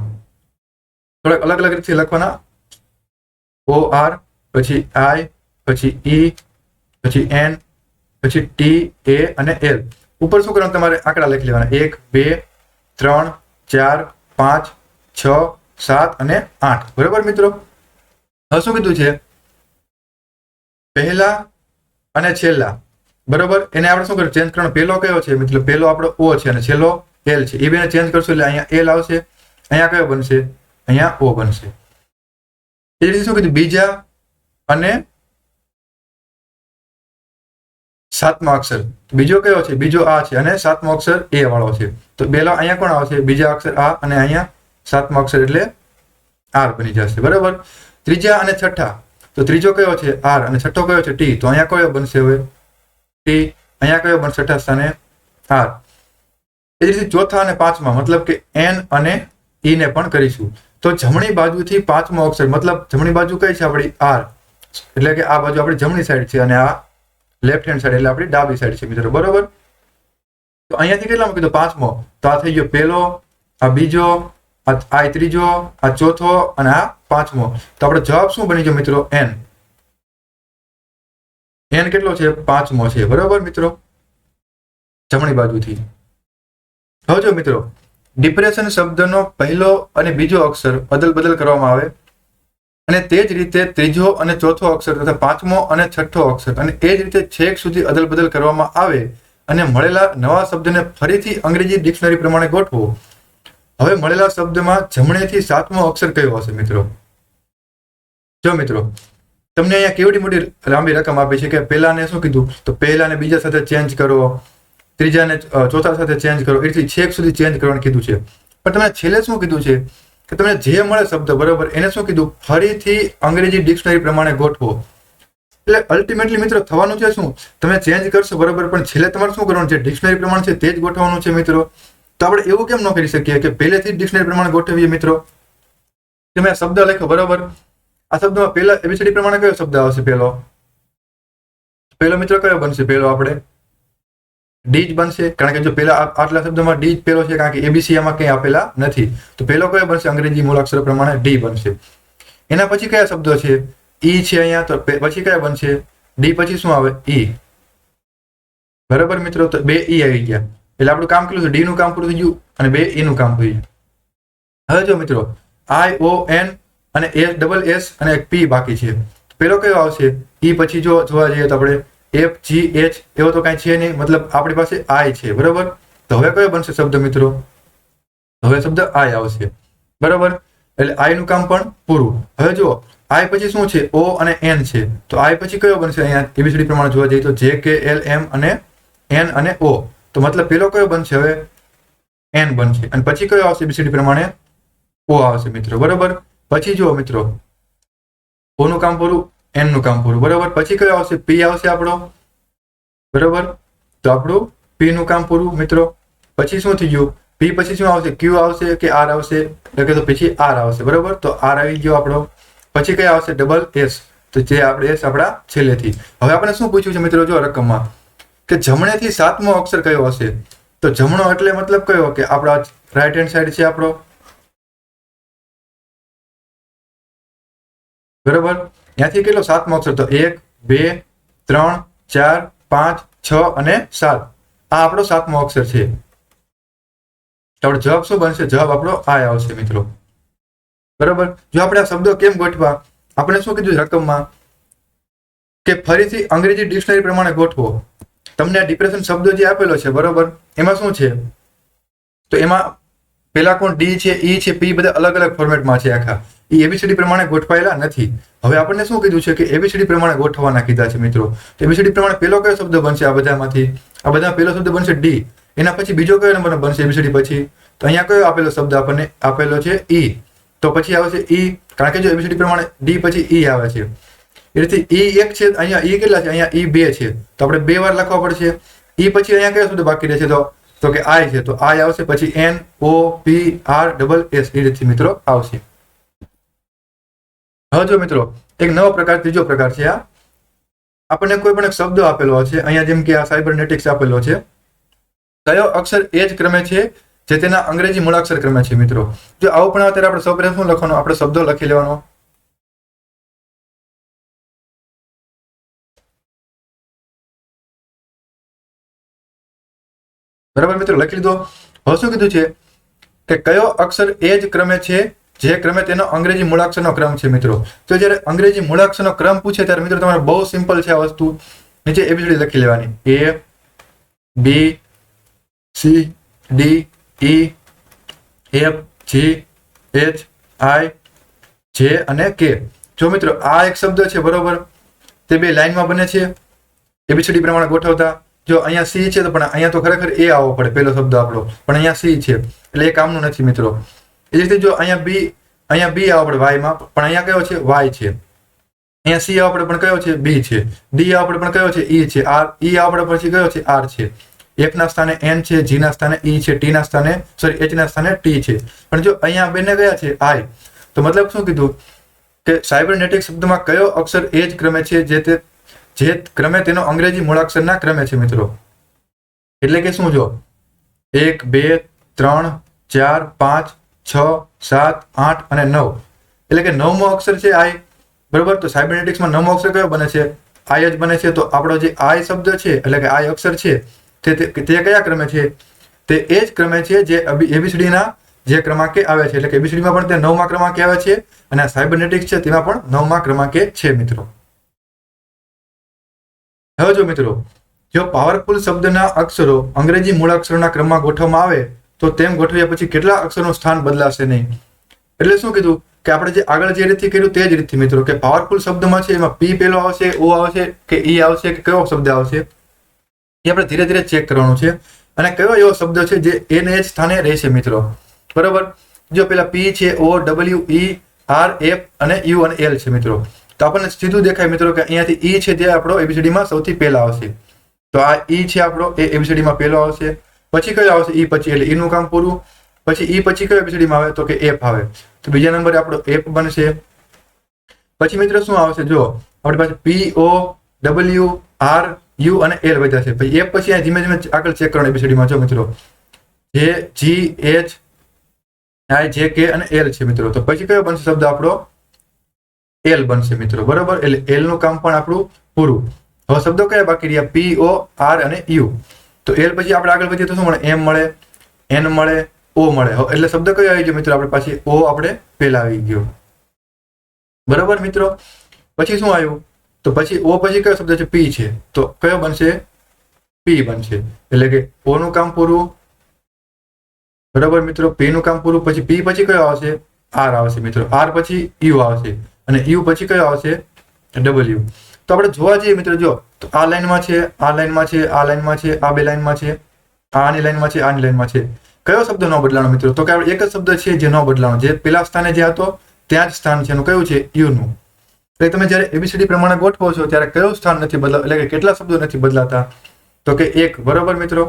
થોડાક અલગ અલગ રીતે લખવાના. ઓ આર, પછી આઈ, પછી ઈ, પછી એન, પછી ટી, એ અને એલ. ઉપર શું કરવાનું? તમારે આંકડા લખી લેવાના, 1, 2, 3, 4, 5, 6, 7 અને 8. બરોબર મિત્રો? હવે શું કીધું છે? પહેલા અને છેલ્લા, બરોબર? એને આપણે શું કર્યું? ચેન્જ કરવાનો. પહેલો કયો છે મિત્રો? પહેલો આપણો ઓ છે અને છેલ્લો એલ છે. એ બેને ચેન્જ કરશું એટલે અહીંયા એલ આવશે, અહીંયા કયો બનશે? અહીંયા ઓ બનશે. એ રીતે શું કીધું? બીજા અને સાતમો અક્ષર, બીજો કયો છે? બીજો આ છે અને સાતમો અક્ષર એ વાળો છે. તો પહેલો અહીંયા કોણ આવશે? બીજા અક્ષર આ અને અહીંયા સાતમો અક્ષર એટલે આર બની જશે, બરાબર? ત્રીજા અને છઠ્ઠા, તો ત્રીજો કયો છે? આર અને છઠ્ઠો કયો છે? ટી. તો અહીંયા કયો બનશે હવે? ટી. અહીંયા કયો બનશે? છઠ્ઠા સ્થાને આર. એ જ રીતે ચોથા અને પાંચમા, મતલબ કે એન અને ઈ ને પણ કરીશું. તો જમણી બાજુથી 5મો અક્ષર, મતલબ જમણી બાજુ કઈ છે આપણી? આર. એટલે કે આ બાજુ આપણી જમણી સાઈડ છે અને આ લેફ્ટ હેન્ડ સાઈડ એટલે આપણી ડાબી સાઈડ છે મિત્રો, બરોબર? તો અહીંયાથી કેટલામાં કીધું? 5મો. તો આ થઈ ગયો પહેલો, આ બીજો, આ ત્રીજો, આ ચોથો અને આ 5મો. તો આપણો જવાબ શું બની ગયો મિત્રો? એન. એન કેટલો છે? 5મો છે, બરોબર મિત્રો? જમણી બાજુથી. હવે જો મિત્રો ડિપ્રેશન શબ્દનો પહેલો અને બીજો અક્ષર અદલ બદલ કરવામાં આવે અને તે જ રીતે ત્રીજો અને ચોથો અક્ષર તથા 5મો અને 6ઠ્ઠો અક્ષર અને એ જ રીતે છેક સુધી અદલ બદલ કરવામાં આવે અને મળેલા નવા શબ્દને ફરીથી અંગ્રેજી ડિક્શનરી પ્રમાણે ગોઠવો. હવે મળેલા શબ્દમાં જમણેથી 7મો અક્ષર કયો હશે મિત્રો? જો મિત્રો તમને અહીંયા કેવડી મોટી લાંબી રકમ આપી છે કે પહેલાને શું કીધું? તો પહેલાને બીજા સાથે ચેન્જ કરો, ત્રીજાને ચોથા સાથે ચેન્જ કરો, એથી છેક સુધી ચેન્જ કરવાનું કીધું છે. પણ તમને છેલ્લે શું કીધું છે કે તમને જે મળે શબ્દ, બરોબર, એને શું કીધું? ફરીથી અંગ્રેજી ડિક્શનરી પ્રમાણે ગોઠવો. એટલે અલ્ટિમેટલી મિત્રો થવાનું છે શું? તમે ચેન્જ કરશો, બરોબર, પણ છેલ્લે તમારે શું કરવાનું છે? ડિક્શનરી પ્રમાણે છે તે જ ગોઠવવાનું છે મિત્રો. તો આપણે એવું કેમ ન કરી શકીએ કે પહેલેથી જ ડિક્શનરી પ્રમાણે ગોઠવીએ મિત્રો? તમે આ શબ્દ લખો, બરોબર, આ શબ્દમાં પહેલા એબીસીડી પ્રમાણે કયો શબ્દ આવશે? પહેલો મિત્રો કયો બનશે? પહેલો આપણે ડી જ બનશે, કારણ કે જો પેલા આટલા શબ્દોમાં ડી જ પેલો છે, કારણ કે એબીસી આમાં કંઈ આપેલા નથી. તો પેલો કયો બનશે? અંગ્રેજી મૂળાક્ષર પ્રમાણે ડી બનશે. એના પછી કયા શબ્દો છે? ઈ છે અહીંયા, તો પછી કયા બનશે? ડી પછી શું આવે? ઈ. બરાબર મિત્રો, તો 2 ઈ આવી ગયા. એટલે આપણું કામ કેટલું છે? ડી નું કામ પૂરું થઈ ગયું અને 2 ઈ નું કામ થઈ ગયું. હવે જો મિત્રો, આઈ ઓ એન અને એસ ડબલ એસ અને એક પી બાકી છે. પેલો કયો આવશે? ઈ પછી જો જોવા જઈએ તો આપણે એફ જી એચ એવો તો કાંઈ છે નહીં, મતલબ આપણી પાસે આઈ છે. બરોબર, તો હવે કયો બનશે શબ્દ મિત્રો? હવે શબ્દ આઈ આવશે. બરોબર, એટલે આઈ નું કામ પણ પૂરું. હવે જો આઈ પછી શું છે? ઓ અને એન છે. તો આઈ પછી કયો બનશે? અહીંયા એબીસીડી પ્રમાણે જોવા જઈએ તો જે કે એલ એમ અને એન અને ઓ. તો મતલબ પેલો કયો બનશે? હવે એન બનશે. અને પછી કયો આવશે એબીસીડી પ્રમાણે? ઓ આવશે મિત્રો. બરોબર, પછી જુઓ મિત્રો, ઓ નું કામ પૂરું, એન નું કામ પૂરું. બરોબર, પછી કયો આવશે? પી આવશે આપણો. બરોબર, તો આપણું પી નું કામ પૂરું મિત્રો. પછી શું થઈ ગયું? પી પછી શું આવશે? ક્યુ આવશે કે આર આવશે? એટલે કે તો પછી આર આવશે. બરોબર, તો આર આવી ગયો આપણો. પછી કયા આવશે? Double S. તો જે આપણે એસ આપણા છેલ્લેથી. હવે આપણે શું પૂછ્યું છે મિત્રો? જો રકમમાં કે જમણેથી 7મો અક્ષર કયો હશે? તો જમણો એટલે મતલબ કયો? કે આપણા રાઈટ હેન્ડ સાઈડ છે આપણો. બરોબર, ત્યાંથી કેટલો 7મો અક્ષર? તો 1 2 3 4 5 6 અને 7. આ આપણો 7મો અક્ષર છે. તો આપણો જવાબ શું બનશે? જવાબ આપણો આ આવશે મિત્રો. બરોબર, જો આપણે આ શબ્દો કેમ ગોઠવા, આપણે શું કીધું રકમમાં કે ફરીથી અંગ્રેજી ડિક્શનરી પ્રમાણે ગોઠવો. તમને આ ડિપ્રેશન શબ્દો જે આપેલો છે, બરોબર, એમાં શું છે? તો એમાં પેલા કોણ? ડી છે, ઈ છે, પી, બધા અલગ અલગ ફોર્મેટમાં છે આખા. એ એબીસીડી પ્રમાણે ગોઠવાયેલા નથી. હવે આપણને શું કીધું છે? કે એબીસીડી પ્રમાણે ગોઠવવાના કીધા છે મિત્રો. તો એબીસીડી પ્રમાણે પેલો કયો શબ્દ બનશે? આ બધામાંથી આ બધા પેલો શબ્દ બનશે ડી. એના પછી બીજો કયો નંબર બનશે એબીસીડી પછી? તો અહીંયા કયો આપેલો શબ્દ આપણને આપેલો છે? ઈ. તો પછી આવશે ઈ, કારણ કે જો એબીસીડી પ્રમાણે ડી પછી ઈ આવે છે. એ રીતે ઈ 1 છે, અહીંયા ઈ કેટલા છે? અહીંયા ઈ 2 છે. તો આપણે 2 વાર લખવા પડશે. ઈ પછી અહીંયા કયો શબ્દ બાકી રહેશે? તો કે આઈ છે. તો આઈ આવશે. પછી N O P R double S. એ રીતે મિત્રો આવશે. હવે જો મિત્રો, એક નવો પ્રકાર, ત્રીજો પ્રકાર છે. આ આપણને કોઈ પણ એક શબ્દ આપેલો છે. અહીંયા જેમ કે આ સાયબરનેટિક્સ આપેલો છે. કયો અક્ષર એ જ ક્રમે છે જે તેના અંગ્રેજી મૂળાક્ષર ક્રમે છે મિત્રો? જો આવું પણ અત્યારે આપણે સૌપ્રથમ શું લખવાનું? આપણે શબ્દો લખી લેવાનો. બરાબર મિત્રો, લખી લીધો. હવે શું કીધું છે? કે કયો અક્ષર એ જ ક્રમે છે જે ક્રમે તેનો અંગ્રેજી મૂળાક્ષરનો ક્રમ છે મિત્રો? તો જ્યારે અંગ્રેજી મૂળાક્ષરનો ક્રમ પૂછે ત્યારે મિત્રો તમારે બહુ સિમ્પલ છે આ વસ્તુ. નીચે એબીસીડી લખી લેવાની. A B C D E F G H I J અને કે. જો મિત્રો આ એક શબ્દ છે, બરોબર, તે બે લાઈનમાં બને છે એબીસીડી પ્રમાણે ગોઠવતા. જો અહીંયા સી છે તો પણ અહીંયા તો ખરેખર એ આવવો પડે પેલો શબ્દ આપણો, પણ અહીંયા સી છે એટલે એ કામનું નથી મિત્રો. એ રીતે જો અહીંયા બી આવવો પડે વાયમાં, પણ અહીંયા કયો છે? વાય છે. અહીંયા સી આવવો પડે પણ કયો છે? બી છે. ડી આવવો પડે પણ કયો છે? ઈ છે. આર ઈ આવવો પડે પછી કયો છે? આર છે. એફ ના સ્થાને એન છે, જી ના સ્થાને ઈ છે, ટી ના સ્થાને એચ ના સ્થાને ટી છે. પણ જો અહીંયા બંને કયા છે? આઈ. તો મતલબ શું કીધું? કે સાયબરનેટિક શબ્દમાં કયો અક્ષર એ જ ક્રમે છે જે ક્રમે તેનો અંગ્રેજી મૂળાક્ષરના ક્રમે છે મિત્રો? એટલે કે શું? જો 1 2 3 4 5 6 7 8 અને 9, એટલે કે 9મો અક્ષર છે આઈ. બરોબર, તો સાયબરનેટિક્સમાં 9મો અક્ષર કયો બને છે? આઈ જ બને છે. તો આપણો જે આઈ શબ્દ છે, એટલે કે આઈ અક્ષર છે, તે કયા ક્રમે છે? તે એ જ ક્રમે છે જે એબીસીડી ના જે ક્રમાંકે આવે છે. એટલે કે એબીસીડીમાં પણ તે 9મા ક્રમાંકે આવે છે અને આ સાયબરનેટિક્સ છે તેમાં પણ 9મા ક્રમાંકે છે મિત્રો. હવે જો મિત્રો, જો પાવરફુલ શબ્દના અક્ષરો અંગ્રેજી મૂળાક્ષરોના ક્રમમાં ગોઠવવામાં આવે તો તેમ ગોઠવ્યા પછી કેટલા અક્ષરનું સ્થાન બદલાશે નહીં. એટલે શું કીધું? કે આપણે જે આગળ જે રીતથી કર્યું તે જ રીતથી મિત્રો, કે પાવરફુલ શબ્દમાં છે એમાં પી પેલો આવશે, ઓ આવશે કે ઈ આવશે કે કયો શબ્દ આવશે, એ આપણે ધીરે ધીરે ચેક કરવાનું છે. અને કયો એવો શબ્દ છે જે એને જ સ્થાને રહેશે મિત્રો? બરોબર, જો પેલા પી છે, O W E R F અને યુ અને એલ છે મિત્રો, તો આપણને સીધું દેખાય મિત્રો કે અહીંયાથી ઈ છે જે આપણો એબીસીડીમાં સૌથી પહેલા આવશે. તો આ ઈ છે આપણો, એ એબીસીડીમાં પહેલો આવશે. પછી કયો આવશે? ઈ પછી, એટલે ઈ નું કામ પૂરું. પછી ઈ પછી કયો એબીસીડીમાં આવે? તો કે એફ આવે. તો બીજા નંબરે આપણો એફ બનશે. પછી મિત્રો શું આવશે? જો આપણી પાસે પી ઓ ડબલ્યુ આર યુ અને એલ વધ્યા છે. પછી એ પછી ધીમે ધીમે આગળ ચેક કરવાનું એબીસીડીમાં. જો મિત્રો જે જી એચ આઈ જે કે અને એલ છે મિત્રો. તો પછી કયો બનશે શબ્દ આપણો? એલ બનશે મિત્રો. બરોબર, એટલે એલ નું કામ પણ આપણું પૂરું. હવે શબ્દો કયા બાકી રહ્યા? પી, ઓ, આર અને યુ. તો એલ પછી આપણે આગળ વધીએ તો શું મળે? એમ મળે, એન મળે, ઓ મળે. એટલે શબ્દ કયો આવી ગયો મિત્રો? આપણે પાછી ઓ આપણે પહેલા આવી ગયો. બરોબર મિત્રો. પછી શું આવ્યું? તો પછી ઓ પછી કયો શબ્દ છે? પી છે. તો કયો બનશે? પી બનશે. એટલે કે ઓ નું કામ પૂરું. બરાબર મિત્રો, પી નું કામ પૂરું. પછી પી પછી કયો આવશે? આર આવશે મિત્રો. આર પછી યુ આવશે અને યુ પછી કયો આવશે? ડબલ્યુ. તો આપણે જોવા જઈએ મિત્રો, જો તો આ લાઈનમાં છે, આ લાઈનમાં છે, આ લાઈનમાં છે, આ બે લાઈનમાં છે, આની લાઈનમાં છે, આની લાઈનમાં છે. કયો શબ્દ ન બદલાનો મિત્રો? તો કે આપણે એક જ શબ્દ છે જે ન બદલાનો, જે પેલા સ્થાને જે હતો ત્યાં જ સ્થાન છે એનું. કયું છે? યુ નું. એટલે તમે જ્યારે એબીસીડી પ્રમાણે ગોઠવો છો ત્યારે કયું સ્થાન નથી બદલાતું, એટલે કે કેટલા શબ્દો નથી બદલાતા? તો કે એક. બરોબર મિત્રો,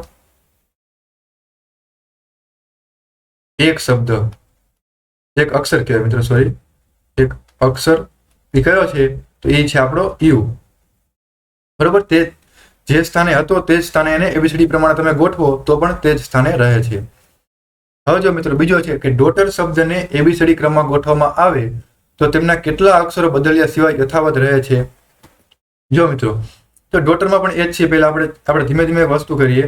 એક શબ્દ, એક અક્ષર કહેવાય મિત્રો, સોરી, એક અક્ષર. એ કયો છે? તો એ છે આપણો યુ. બરોબર, તે જે સ્થાને હતો તે જ સ્થાને એને એબીસીડી પ્રમાણે તમે ગોઠવો તો પણ તે જ સ્થાને રહે છે. હવે જો મિત્રો બીજો છે કે ડોટર શબ્દને એબીસીડી ક્રમમાં ગોઠવવામાં આવે તો તેમના કેટલા અક્ષરો બદલ્યા સિવાય યથાવત રહે છે? જો મિત્રો, તો ડોટરમાં પણ એ જ છે. પહેલા આપણે ધીમે ધીમે વસ્તુ કરીએ.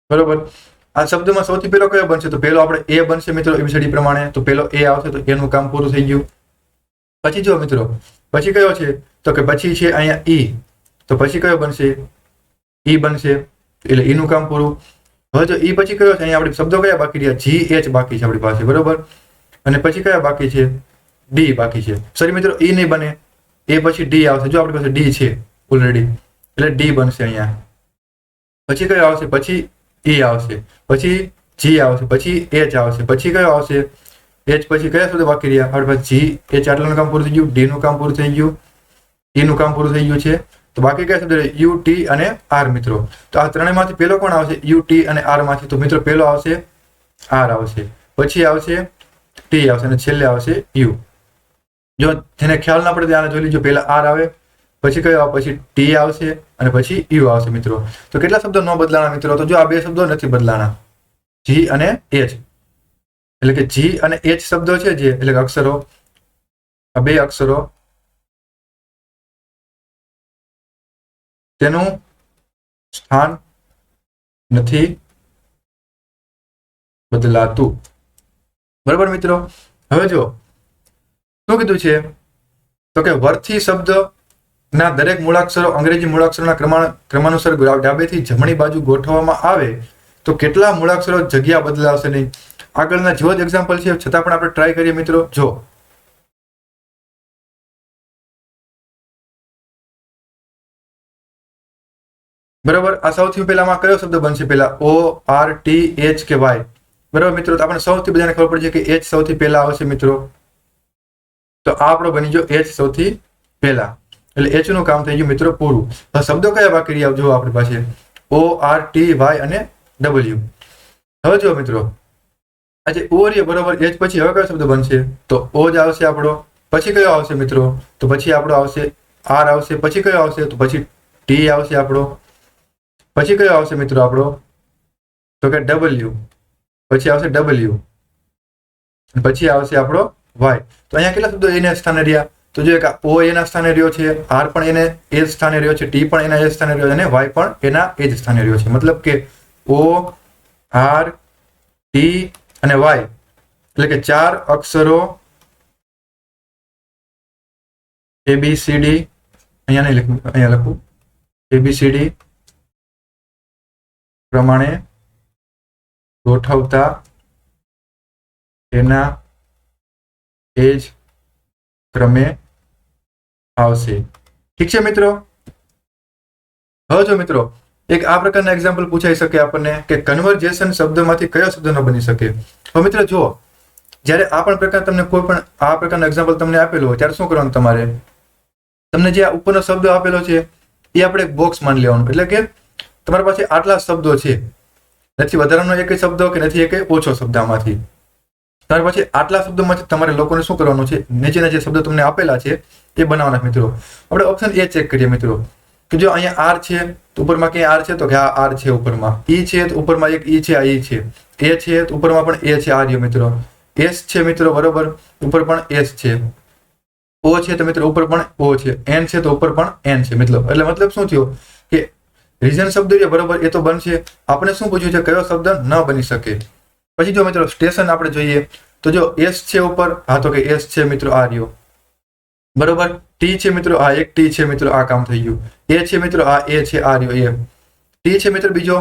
બરોબર, આ શબ્દમાં સૌથી પહેલો કયો બનશે? તો પહેલો આપણે એ બનશે મિત્રો એબીસીડી પ્રમાણે. તો પહેલો એ આવશે તો એનું કામ પૂરું થઈ ગયું. પછી જો મિત્રો પછી કયો છે? તો કે પછી છે અહીંયા ઈ. તો પછી કયો બનશે? ઈ બનશે. એટલે ઈ નું કામ પૂરું. હવે જો ઈ પછી કયો છે? અહીંયા આપણે શબ્દો કયા બાકી રહ્યા? જી એચ બાકી છે આપણી પાસે. બરોબર, અને પછી કયા બાકી છે? ડી બાકી છે. સોરી મિત્રો, ઈ નહીં બને, એ પછી ડી આવશે. જો આપણી પાસે ડી છે ઓલરેડી, એટલે ડી બનશે અહીંયા. પછી કયો આવશે? પછી ઈ આવશે, પછી જી આવશે, પછી એચ આવશે, પછી કયો આવશે? એચ પછી કયા શબ્દ બાકી રહ્યા? આપણી પાસે જી એચ આટલાનું કામ પૂરું થઈ ગયું, ડી નું કામ પૂરું થઈ ગયું, ઈ નું કામ પૂરું થઈ ગયું છે. તો બાકી કયા શબ્દ? યુ, ટી અને આર મિત્રો. તો આ ત્રણેયમાંથી પહેલો કોણ આવશે? યુ, ટી અને આર માંથી. તો મિત્રો પહેલો આવશે આર આવશે, પછી આવશે ટી આવશે અને છેલ્લે આવશે યુ. જો જેને ખ્યાલ ના પડે ત્યાં જોઈ લીજો. પહેલા આર આવે, પછી કયો આવે? પછી ટી આવશે અને પછી યુ આવશે મિત્રો. તો કેટલા શબ્દો ન બદલાણા મિત્રો? તો જો આ બે શબ્દો નથી બદલાણા, જી અને એચ. એટલે કે જી અને એચ શબ્દો છે જે, એટલે કે અક્ષરો, આ બે અક્ષરો, તેનું સ્થાન નથી બદલાતું. બરાબર મિત્રો. હવે જો શું કીધું છે? તો કે વર્થી શબ્દ ના દરેક મૂળાક્ષરો અંગ્રેજી મૂળાક્ષરોના ક્રમાનુસાર ડાબેથી જમણી બાજુ ગોઠવવામાં આવે તો કેટલા મૂળાક્ષરો જગ્યા બદલાશે નહીં? આગળના જેવો જ એક્ઝામ્પલ છે છતાં પણ આપણે ટ્રાય કરીએ મિત્રો. જો બરાબર, આ સૌથી પહેલામાં કયો શબ્દ બનશે? પહેલા O, R, T, H K Y? બરાબર મિત્રો, તો આપણે સૌથી બધાને ખબર પડી છે કે એચ સૌથી પહેલા આવશે મિત્રો. તો આ આપણો બની ગયો એચ સૌથી પહેલા, એટલે એચ નું કામ થઈ ગયું મિત્રો પૂરું. હવે શબ્દો કયા બાકી રહ્યા? જો આપણી પાસે ઓ, આર, ટી, વાય અને ડબલ્યુ. હવે જો મિત્રો આજે ઓ રે બરોબર, એચ પછી હવે કયો શબ્દ બનશે? તો ઓ જ આવશે આપણો. પછી કયો આવશે મિત્રો? તો પછી આપણો આવશે આર આવશે. પછી કયો આવશે? તો પછી ટી આવશે આપણો. પછી કયો આવશે મિત્રો આપણો? તો કે ડબલ્યુ. પછી આવશે ડબલ્યુ, પછી આવશે આપણો વાય. તો અહીંયા કેટલા શબ્દો એના સ્થાને રહ્યા? તો જો એક ઓ એના સ્થાને રહ્યો છે, આર પણ એને એ જ સ્થાને રહ્યો છે, ટી પણ એના એ જ સ્થાને રહ્યો છે અને વાય પણ એના એ જ સ્થાને રહ્યો છે. મતલબ કે ઓ, આર, ટી અને વાય એટલે કે ચાર અક્ષરો એબીસીડી, અહીંયા નહીં લખું, અહીંયા લખું એબીસીડી પ્રમાણે ગોઠવતા એના એ જ ક્રમે આવશે. ઠીક છે મિત્રો. હવે જો મિત્રો એક આ પ્રકારના એક્ઝામ્પલ પૂછાઈ શકે આપણને કે કન્વર્જેશન શબ્દમાંથી કયો શબ્દ ન બની શકે? તો મિત્રો જો જ્યારે આ પણ પ્રકાર તમને કોઈ પણ આ પ્રકારનો એક્ઝામ્પલ તમને આપેલું હોય ત્યારે શું કરવાનું? તમારે તમને જે આ ઉપરનો શબ્દ આપેલો છે એ આપણે એક બોક્સ માની લેવાનું. એટલે કે તમારી પાસે આટલા શબ્દો છે, નથી વધારાનો એક શબ્દ કે નથી એક ઓછો શબ્દ આમાંથી. ત્યાર પછી આટલા શબ્દોમાંથી તમારે લોકોને શું કરવાનું છે, નીચેના જે શબ્દો તમને આપેલા છે એ બનાવવાના મિત્રો. આપણે ઓપ્શન એ ચેક કરીએ મિત્રો કે જો અહીંયા આર છે તો ઉપરમાં ક્યાંય આર છે તો કે આ આર છે, ઉપરમાં ઈ છે તો ઉપરમાં એક ઈ છે, આ ઈ છે, એ છે તો ઉપરમાં પણ એ છે, આ રહ્યો મિત્રો, એસ છે મિત્રો બરોબર, ઉપર પણ એસ છે, ઓ છે તો મિત્રો ઉપર પણ ઓ છે, એન છે તો ઉપર પણ એન છે મિત્રો. એટલે મતલબ શું થયો કે રીઝન શબ્દ છે બરોબર એ તો બનશે. આપણે શું પૂછ્યું છે, કયો શબ્દ ન બની શકે. પછી જો મિત્રો સ્ટેશન આપણે જોઈએ તો જો એસ છે ઉપર, હા તો કે એસ છે મિત્રો, આ રહ્યો બરોબર, ટી છે મિત્રો, આ એક ટી છે મિત્રો, આ કામ થઈ ગયું, એ છે મિત્રો, આ એ છે, આ રહ્યો એ, ટી છે મિત્રો બીજો.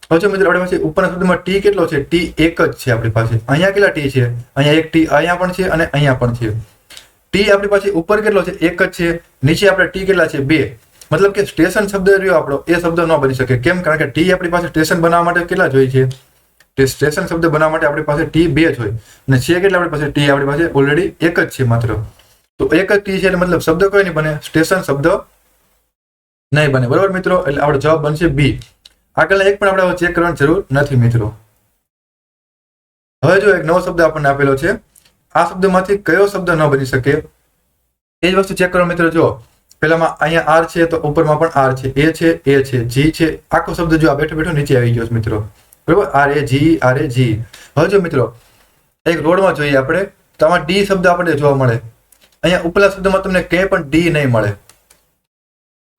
હવે મિત્રો આપણી પાસે ઉપરના શબ્દમાં ટી કેટલો છે, ટી એક જ છે આપણી પાસે. અહીંયા કેટલા ટી છે, અહીંયા એક ટી અહીંયા પણ છે અને અહીંયા પણ છે. ટી આપણી પાસે ઉપર કેટલો છે, એક જ છે, નીચે આપણે ટી કેટલા છે, 2. મતલબ કે સ્ટેશન શબ્દ રહ્યો આપણો એ શબ્દ ન બની શકે. કેમ? કારણ કે ટી આપણી પાસે સ્ટેશન બનાવવા માટે કેટલા જોઈએ છે, સ્ટેશન શબ્દ બનાવવા માટે આપણી પાસે ટી 2 જ હોય અને છે કેટલા આપણી પાસે, ટી આપણી પાસે ઓલરેડી એક જ છે માત્ર. તો એક જ ટી છે એટલે મતલબ શબ્દ કોઈ નહીં બને, સ્ટેશન શબ્દ નહીં બને બરોબર મિત્રો. એટલે આપણો જવાબ બનશે બી. આગળના એક પણ આપણે ચેક કરવાની જરૂર નથી મિત્રો. હવે જો એક નવો શબ્દ આપણને આપેલો છે, આ શબ્દમાંથી કયો શબ્દ ન બની શકે એ જ વસ્તુ ચેક કરો મિત્રો. જો પેલામાં અહીંયા આર છે તો ઉપરમાં પણ આર છે, એ છે, જી છે, આખો શબ્દ જો આ બેઠો બેઠો નીચે આવી ગયો મિત્રો બરોબર, આર એ જી. હવે જો મિત્રો એક રોડમાં જોઈએ આપણે તો આમાં ડી શબ્દ આપણને જોવા મળે, અહીંયા ઉપલા શબ્દમાં તમને ક્યાંય પણ ડી નહીં મળે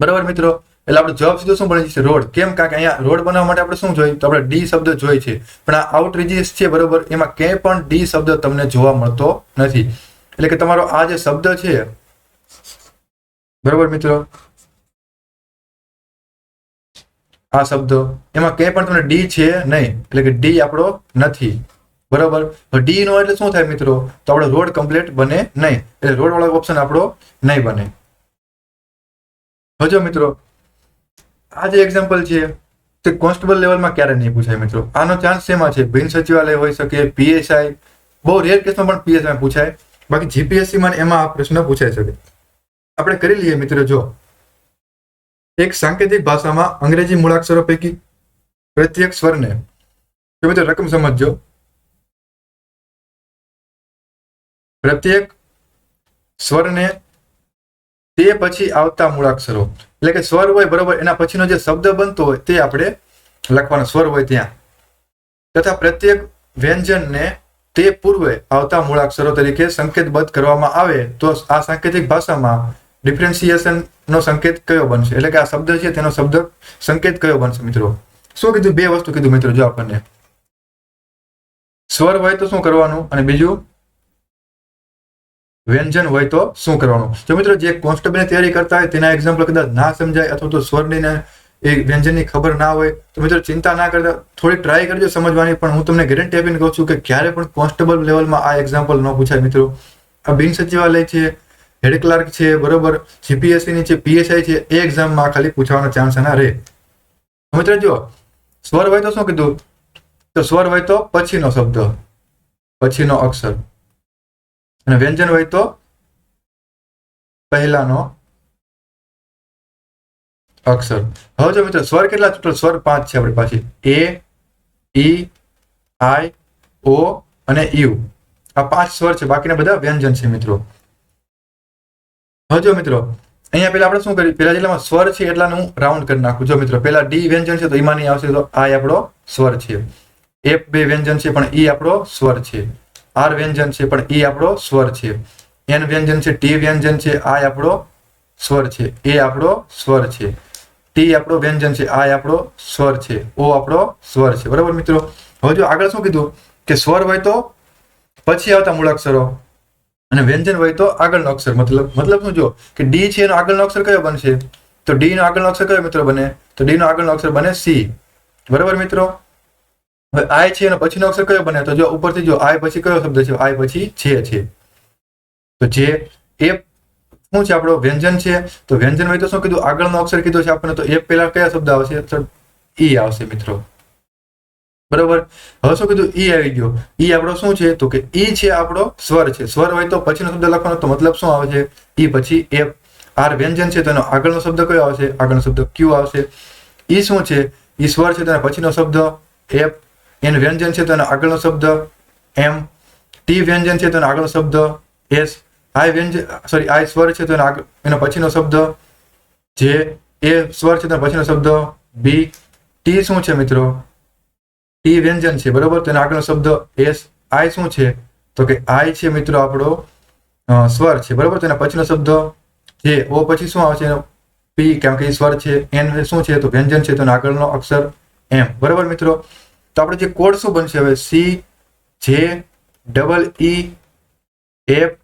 બરોબર મિત્રો. એટલે આપણો જવાબ સીધો શું બને છે, રોડ. કેમ? કારણ કે અહીંયા રોડ બનાવવા માટે આપણે શું જોઈએ, તો આપણે ડી શબ્દ જોઈએ છે, પણ આ આઉટરીજીસ છે બરોબર, એમાં ક્યાંય પણ ડી શબ્દ તમને જોવા મળતો નથી. એટલે કે તમારો આ જે શબ્દ છે બરોબર મિત્રો, આ શબ્દ એમાં ક્યાંય પણ તમને ડી છે નહીં, એટલે કે ડી આપણો નથી બરોબર. ડી નો એટલે શું થાય મિત્રો, તો આપણો રોડ કમ્પ્લીટ બને નહીં, એટલે રોડ વાળો ઓપ્શન આપણો નહીં બને. હજો મિત્રો આ જે એક્ઝામ્પલ છે તે કોન્સ્ટેબલ લેવલમાં ક્યારે નહીં પૂછાય મિત્રો. આનો ચાન્સ શેમાં છે, બિન સચિવાલય હોઈ શકે, પીએસઆઈ, બહુ રેર કેસમાં પણ પીએસઆઈ પૂછાય, બાકી જીપીએસસી માં એમાં આ પ્રશ્ન પૂછાઈ શકે. આપણે કરી લઈએ મિત્રો. જો એક સાંકેતિક ભાષામાં અંગ્રેજી મૂળાક્ષરો પૈકી પ્રત્યેક સ્વરને, જો મિત્રો રકમ સમજજો, પ્રત્યેક સ્વરને તે પછી આવતા મૂળાક્ષરો, એટલે કે સ્વર હોય બરોબર, એના પછીનો જે શબ્દ બનતો હોય તે આપણે લખવાનો, સ્વર હોય ત્યાં, તથા પ્રત્યેક વ્યંજનને તે પૂર્વે આવતા મૂળાક્ષરો તરીકે સંકેતબદ્ધ કરવામાં આવે તો આ સાંકેતિક ભાષામાં ડિફરન્સિએશન નો સંકેત કયો બનશે, એટલે કે આ શબ્દ છે તેનો શબ્દ સંકેત કયો બનશે મિત્રો. શું કીધું, 2 વસ્તુ કીધું મિત્રો. જો આપણને સ્વર હોય તો શું કરવાનું અને બીજું વ્યંજન હોય તો શું કરવાનું. જો મિત્રો જે કોન્સ્ટેબલની તૈયારી કરતા હોય તેના એક્ઝામ્પલ કદાચ ના સમજાય અથવા તો સ્વરની ને એ વ્યંજનની ખબર ના હોય તો મિત્રો ચિંતા ના કરતા થોડી ટ્રાય કરજો સમજવાની. પણ હું તમને ગેરંટી આપીને કહું છું કે ક્યારે પણ કોન્સ્ટેબલ લેવલમાં આ એક્ઝામ્પલ ન પૂછાય મિત્રો. આ બિન સચિવાલય છે, હેડ ક્લાર્ક છે બરોબર, જીપીએસસી ની છે, પીએસઆઈ છે, એ એક્ઝામમાં ખાલી પૂછવાનો ચાન્સ ના રહે મિત્રો. જો સ્વર હોય તો શું કીધું, તો સ્વર હોય તો પછીનો શબ્દ, પછીનો અક્ષર, અને વ્યંજન હોય તો પહેલાનો અક્ષર. હવે જો મિત્રો સ્વર કેટલા, ટોટલ સ્વર 5 છે આપણી પાસે, એ, ઈ, આઈ, ઓ અને યુ. આ 5 સ્વર છે, બાકીના બધા વ્યંજન છે મિત્રો. હવે જો મિત્રો અહીંયા પેલા આપણે શું કર્યું, પેલા જેટલામાં સ્વર છે એટલાનું હું રાઉન્ડ કરી નાખું. જો મિત્રો પેલા ડી વ્યંજન છે તો એમાં નહીં આવશે, તો આ આપણો સ્વર છે. એફ 2 વ્યંજન છે પણ ઈ આપણો સ્વર છે. આર વ્યંજન છે પણ ઈ આપણો સ્વર છે. એન વ્યંજન છે, ટી વ્યંજન છે, આ આપણો સ્વર છે, એ આપણો સ્વર છે, ટી આપણો વ્યંજન છે, આ આપણો સ્વર છે, ઓ આપણો સ્વર છે બરાબર મિત્રો. હવે જો આગળ શું કીધું કે સ્વર હોય તો પછી આવતા મૂળાક્ષરો અને વ્યંજન હોય તો આગળનો અક્ષર. મતલબ શું, જો કે ડી છે એનો આગળનો અક્ષર કયો બનશે, તો ડી નો આગળનો અક્ષર કયો મિત્રો બને, તો ડી નો આગળનો અક્ષર બને સી બરાબર મિત્રો. હવે આઈ છે એનો પછીનો અક્ષર કયો બને, તો જો ઉપરથી જો આઈ પછી કયો શબ્દ છે, આઈ પછી છે, તો જે એ શું છે આપણો વ્યંજન છે. તો વ્યંજન હોય તો શું કીધું, આગળનો અક્ષર કીધો છે આપણને, તો એ પહેલા કયા શબ્દ આવશે, તો ઈ આવશે મિત્રો બરોબર. હવે શું કીધું, ઈ આવી ગયો. ઈ આપણો શું છે, તો કે ઈ છે આપણો સ્વર છે. સ્વર હોય તો પછીનો શબ્દ લખવાનો, તો મતલબ શું આવે છે, ઈ પછી એફ. આર વ્યંજન છે તો એનો આગળનો શબ્દ કયો આવશે, આગળનો શબ્દ ક્યુ આવશે. ઈ શું છે, ઈ સ્વર છે તો એનો પછીનો શબ્દ એફ. એન વ્યંજન છે તો એનો આગળનો શબ્દ એમ. ટી વ્યંજન છે તો એનો આગળનો શબ્દ એસ, આઈ વ્યંજન સોરી આઈ સ્વર છે તો એનો પછીનો શબ્દ જે, એ સ્વર છે તો પછીનો શબ્દ બી, ટી શું છે મિત્રો? ટી વ્યંજન છે બરોબર, તો એનો આગળનો શબ્દ એસ, આઈ શું છે તો કે આઈ છે મિત્રો આપણો સ્વર છે બરોબર, તો એના પછીનો શબ્દ જે, ઓ પછી શું આવશે એનો પી, કેમ કે સ્વર છે, એન શું છે તો વ્યંજન છે તો એનો આગળનો અક્ષર એમ બરોબર મિત્રો. તો આપણે જે કોડ શું બનશે હવે? C J double E F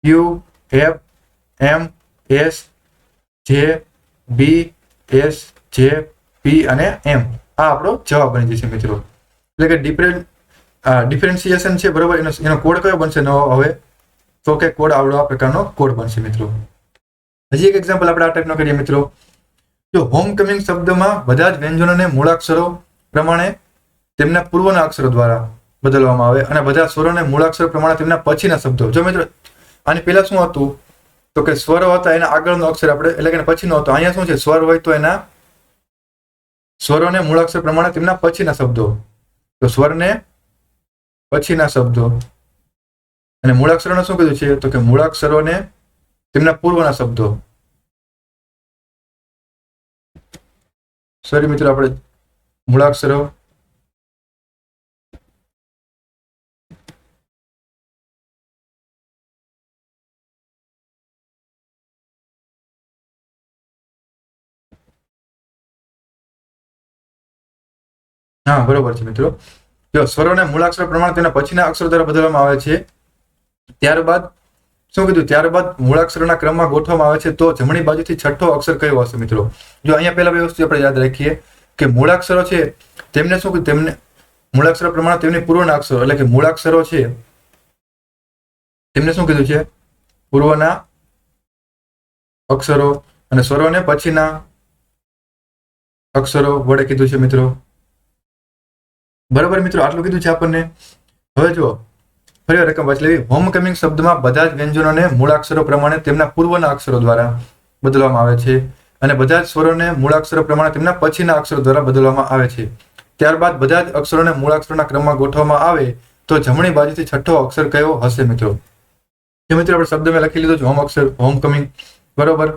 U F M S J B S જે પી અને એમ, આ આપણો જવાબ બની જશે મિત્રો. એટલે કે ડિફરન્સિએશન છે બરોબર, એનો કોડ કયો બનશે નવો હવે? તો કે કોડ આવડો આ પ્રકારનો કોડ બનશે મિત્રો. હજી એક એક્ઝામ્પલ આપણે આ ટાઈપનો કરીએ મિત્રો. જો હોમકમિંગ શબ્દમાં બધા જ વ્યંજનોને મૂળાક્ષરો પ્રમાણે તેમના પૂર્વના અક્ષરો દ્વારા બદલવામાં આવે અને બધા સ્વરોને મૂળાક્ષર પ્રમાણે તેમના પછીના શબ્દો. જો મિત્રો આની પહેલા શું હતું તો કે સ્વરો હતા એના આગળનો અક્ષર આપણે એટલે કે પછીનો હતો. અહીંયા શું છે? સ્વર હોય તો એના સ્વરોને મૂળાક્ષર પ્રમાણે તેમના પછીના શબ્દો, તો સ્વરને પછીના શબ્દો અને મૂળાક્ષરોને શું કીધું છે તો કે મૂળાક્ષરોને તેમના પૂર્વના શબ્દો. સોરી મિત્રો, આપણે મૂળાક્ષરો હા બરોબર છે મિત્રો. જો સ્વરોને મૂળાક્ષર પ્રમાણે તેના પછીના અક્ષરો દ્વારા બદલવામાં આવે છે, ત્યારબાદ શું કીધું? ત્યારબાદ મૂળાક્ષરોના ક્રમમાં ગોઠવવામાં આવે છે, તો જમણી બાજુથી છઠ્ઠો અક્ષર કયો હશે મિત્રો? જો અહીંયા પહેલા બે વસ્તુ આપણે યાદ રાખીએ કે મૂળાક્ષરો છે તેમને શું કીધું? તેમને મૂળાક્ષરો પ્રમાણે તેમની પૂર્વના અક્ષરો એટલે કે મૂળાક્ષરો છે તેમને શું કીધું છે? પૂર્વના અક્ષરો અને સ્વરોને પછીના અક્ષરો વડે કીધું છે મિત્રો. બરાબર મિત્રો, આટલું કીધું છે આપણને. હવે જો ફરી રકમ વાંચી લેવી. હોમકમિંગ શબ્દમાં બધા જ વ્યંજનોને મૂળાક્ષરો પ્રમાણે તેમના પૂર્વના અક્ષરો દ્વારા બદલવામાં આવે છે અને બધા જ સ્વરોને મૂળાક્ષરો પ્રમાણે તેમના પછીના અક્ષરો દ્વારા બદલવામાં આવે છે. ત્યારબાદ બધા જ અક્ષરોને મૂળાક્ષરોના ક્રમમાં ગોઠવવામાં આવે તો જમણી બાજુથી છઠ્ઠો અક્ષર કયો હશે મિત્રો? જે મિત્રો આપણે શબ્દ મેં લખી લીધો છે હોમકમિંગ બરોબર.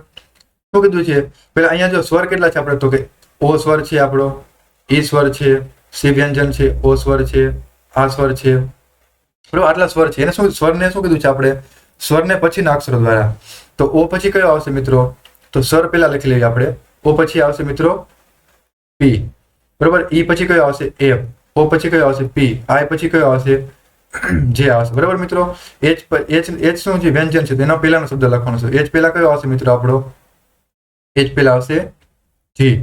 શું કીધું છે? પેલા અહીંયા જો સ્વર કેટલા છે આપણે તો કે ઓ સ્વર છે આપણો, ઈ સ્વર છે, સી વ્યંજન છે, ઓ સ્વર છે, આ સ્વર છે બરોબર, આટલા સ્વર છે. એને શું સ્વરને શું કીધું છે આપણે? સ્વરને પછીના અક્ષરો દ્વારા. તો ઓ પછી કયો આવશે મિત્રો? તો સ્વર પહેલા લખી લઈએ આપણે. ઓ પછી આવશે મિત્રો પી બરોબર, ઈ પછી કયો આવશે? એફ, ઓ પછી કયો આવશે? પી, આઈ પછી કયો આવશે? જે આવશે બરોબર મિત્રો. એચ શું છે? વ્યંજન છે, તેનો પહેલાનો શબ્દ લખવાનો છે. એચ પહેલા કયો આવશે મિત્રો આપણો? એચ પહેલા આવશે જી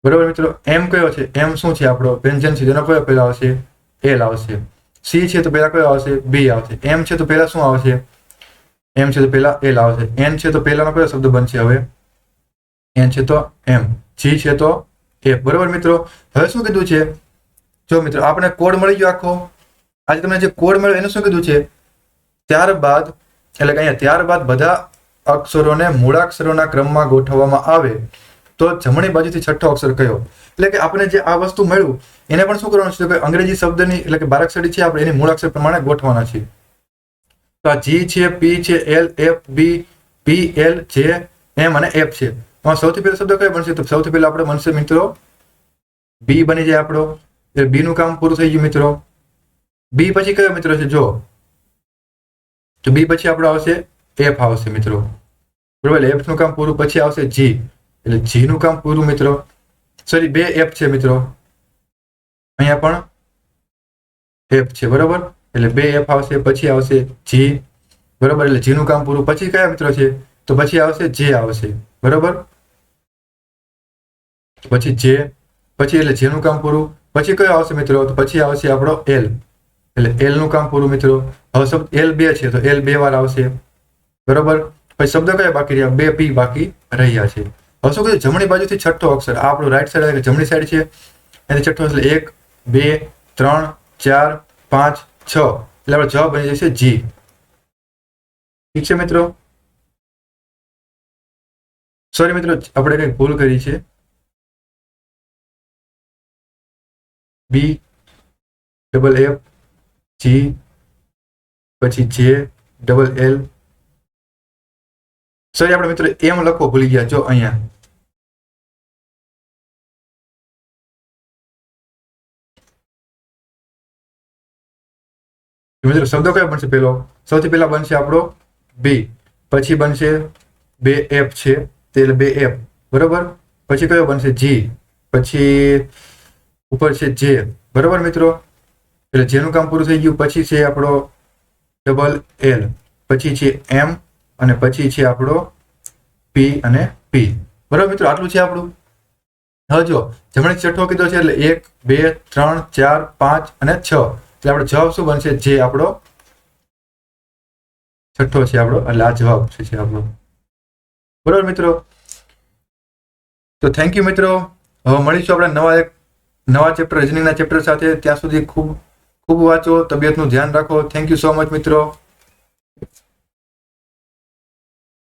બરોબર મિત્રો. એમ કયો છે? એમ શું છે આપણો? વ્યંજન છે, તેનો કયો પહેલા આવશે? એલ આવશે. સી છે તો પહેલા કયો આવશે? બી આવશે. એમ છે તો પહેલા શું આવશે? એમ છે તો પહેલા એલ આવશે. એન છે તો પહેલાનો કયો શબ્દ બનશે હવે? એન છે તો એમ. જી છે તો એફ બરોબર મિત્રો. હવે શું કીધું છે? જો મિત્રો આપણે કોડ મળી ગયો આખો. આજે તમને જે કોડ મળ્યો એનું શું કીધું છે? ત્યારબાદ એટલે કે અહીંયા ત્યારબાદ બધા અક્ષરોને મૂળાક્ષરોના ક્રમમાં ગોઠવવામાં આવે તો જમણી બાજુથી છઠ્ઠો અક્ષર કયો? એટલે કે આપણે જે આ વસ્તુ મળ્યું એને પણ શું કરવાનું છે કે અંગ્રેજી શબ્દની એટલે કે બારાક્ષરી છે આપણે એની મૂળાક્ષર પ્રમાણે ગોઠવાના છે. તો આ જી છે, પી છે, એલ, એફ, બી, પી, એલ, જે, એમ અને એફ છે. સૌથી પહેલો શબ્દ કયો બનશે? તો સૌથી પહેલા આપણે બનશે મિત્રો બી બની જાય આપણો. એટલે બી નું કામ પૂરું થઈ ગયું મિત્રો. બી પછી કયો મિત્રો છે? જો તો બી પછી આપણો આવશે એફ આવશે મિત્રો બરોબર. એફ નું કામ પૂરું. પછી આવશે જી એટલે જી નું કામ પૂરું મિત્રો. સોરી, બે એફ છે મિત્રો, અહીંયા પણ એફ છે બરોબર. એટલે બે એફ આવશે. પછી આવશે જી બરોબર, એટલે જી નું કામ પૂરું. પછી કયા મિત્રો છે? તો પછી આવશે જે આવશે બરોબર. પછી જે પછી એટલે જે નું કામ પૂરું. પછી કયો આવશે મિત્રો? તો પછી આવશે આપણો એલ એટલે એલ નું કામ પૂરું મિત્રો. હવે શબ્દ એલ બે છે તો એલ બે વાર આવશે બરોબર. પછી શબ્દ કયા બાકી રહ્યા? બે પી બાકી રહ્યા છે. હવે શું કીધું? જમણી બાજુથી છઠ્ઠો અક્ષર. આ આપણું રાઈટ સાઈડ જમણી સાઈડ છે એની છઠ્ઠો એટલે 1 2 3 4 5 6 એટલે આપણો જવાબ બની જશે જી. ઠીક છે મિત્રો. સોરી મિત્રો, આપણે કંઈક ભૂલ કરી છે. બી ડબલ એફ જી પછી JLL. સોરી આપણે મિત્રો એમ લખવો ભૂલી ગયા. જો અહીંયા મિત્રો શબ્દો કયો બનશે? પેલો સૌથી પહેલા બનશે આપણો બી, પછી બનશે 2F છે તે 2F, બરોબર. પછી કયો બનશે? G, પછી ઉપર છે J, બરોબર મિત્રો. એટલે જેનું કામ પૂરું થઈ ગયું. પછી છે આપણો LL, પછી છે M, અને પછી છે આપણો P અને P, બરોબર મિત્રો. આટલું છે આપણું. હવે જો જમણે છઠ્ઠો કીધો છે એટલે 1 2 3 4 5 અને 6, એટલે આપણો જવાબ શું બનશે? જે આપણો છઠ્ઠો છે આપણો, એટલે આ જવાબ છે આપણો, બરોબર મિત્રો. તો થેન્ક યુ મિત્રો. હવે મળીશું આપણે નવા ચેપ્ટર, રિઝનિંગના ચેપ્ટર સાથે. ત્યાં સુધી ખૂબ ખૂબ વાંચો, તબિયતનું ધ્યાન રાખો. થેન્ક યુ સો મચ મિત્રો.